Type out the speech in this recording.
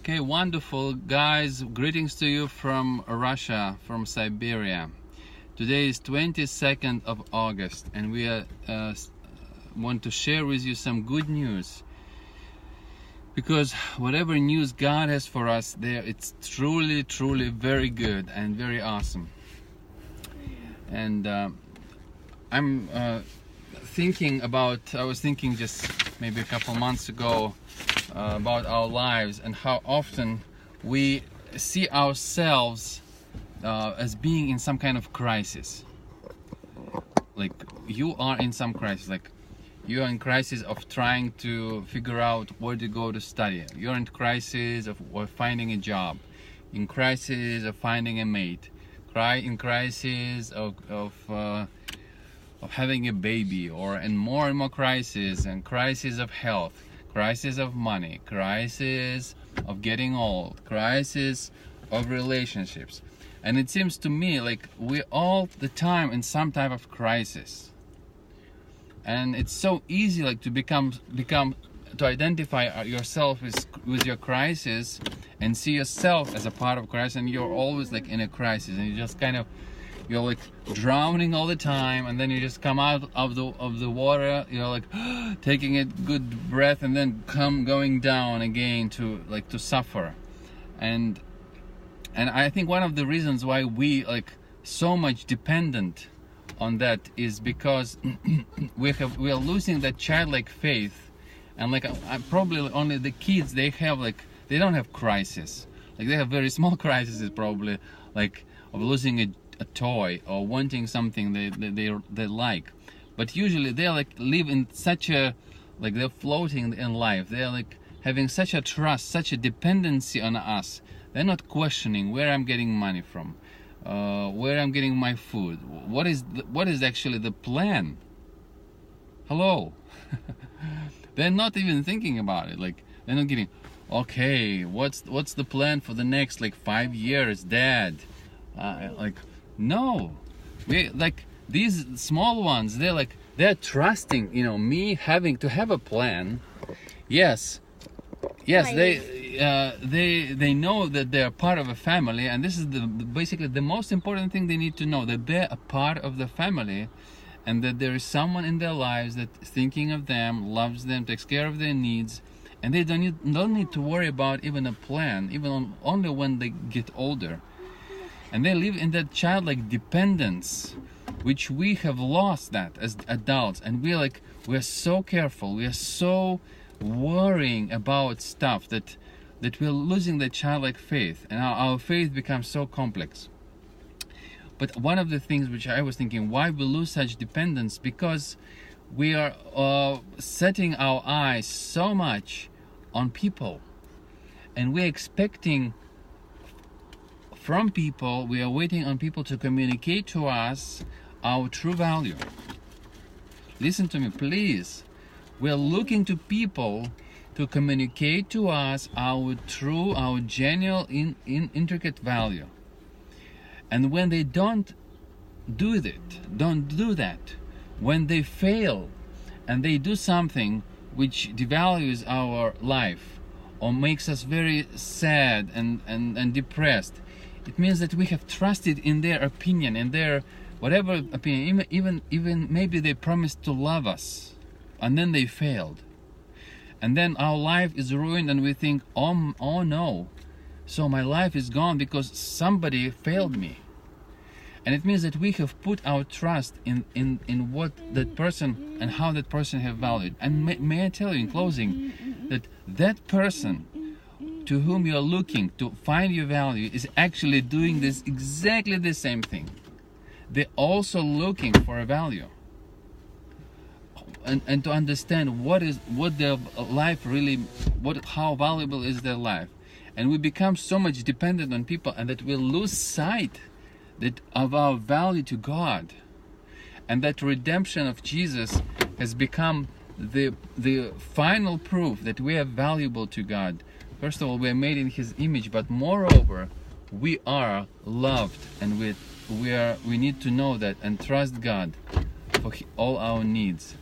Okay, wonderful guys. Greetings to you from Russia, from Siberia. Today is 22nd of August, and we want to share with you some good news. Because whatever news God has for us there, it's truly very good and very awesome. And I was thinking just maybe a couple months ago about our lives and how often we see ourselves as being in some kind of crisis. Like you are in some crisis, like you are in crisis of trying to figure out where to go to study. You're in crisis of finding a job, in crisis of finding a mate, in crisis of having a baby, or in more and more crisis, and crisis of health, crisis of money, crisis of getting old, crisis of relationships. And it seems to me like we're all the time in some type of crisis. And it's so easy like to to identify yourself with your crisis and see yourself as a part of crisis, and you're always like in a crisis, and you just you're like drowning all the time, and then you just come out of the water, you're like taking a good breath, and then going down again to suffer. And I think one of the reasons why we like so much dependent on that is because we are losing that childlike faith. And probably only the kids, they don't have crisis, like they have very small crises, probably like of losing a toy or wanting something they like. But usually they live in such a they're floating in life. They're having such a trust, such a dependency on us. They're not questioning where I'm getting money from, where I'm getting my food. What is actually the plan? Hello. They're not even thinking about it. They're not getting, okay, what's the plan for the next 5 years, Dad? No, these small ones, they're trusting, me having to have a plan. Yes, they know that they're part of a family, and this is basically the most important thing they need to know, that they're a part of the family, and that there is someone in their lives that's thinking of them, loves them, takes care of their needs, and they don't need to worry about even a plan, only when they get older. And they live in that childlike dependence, which we have lost that as adults. And we're so careful, we are so worrying about stuff that we're losing that childlike faith, and our faith becomes so complex. But one of the things which I was thinking, why we lose such dependence, because we are setting our eyes so much on people, and we're expecting from people, we are waiting on people to communicate to us our true value. Listen to me, please. We're looking to people to communicate to us our true, our genuine, intricate value. And when they don't do that, when they fail and they do something which devalues our life or makes us very sad and depressed, it means that we have trusted in their opinion, in their whatever opinion, even maybe they promised to love us, and then they failed. And then our life is ruined, and we think, oh no, so my life is gone because somebody failed me. And it means that we have put our trust in what that person and how that person have valued. And may I tell you in closing that person to whom you are looking to find your value is actually doing this exactly the same thing. They're also looking for a value, and to understand what their life really, how valuable is their life. And we become so much dependent on people, and that we lose sight of our value to God. And that redemption of Jesus has become the final proof that we are valuable to God. First of all, we are made in His image, but moreover, we are loved, and we need to know that and trust God for all our needs.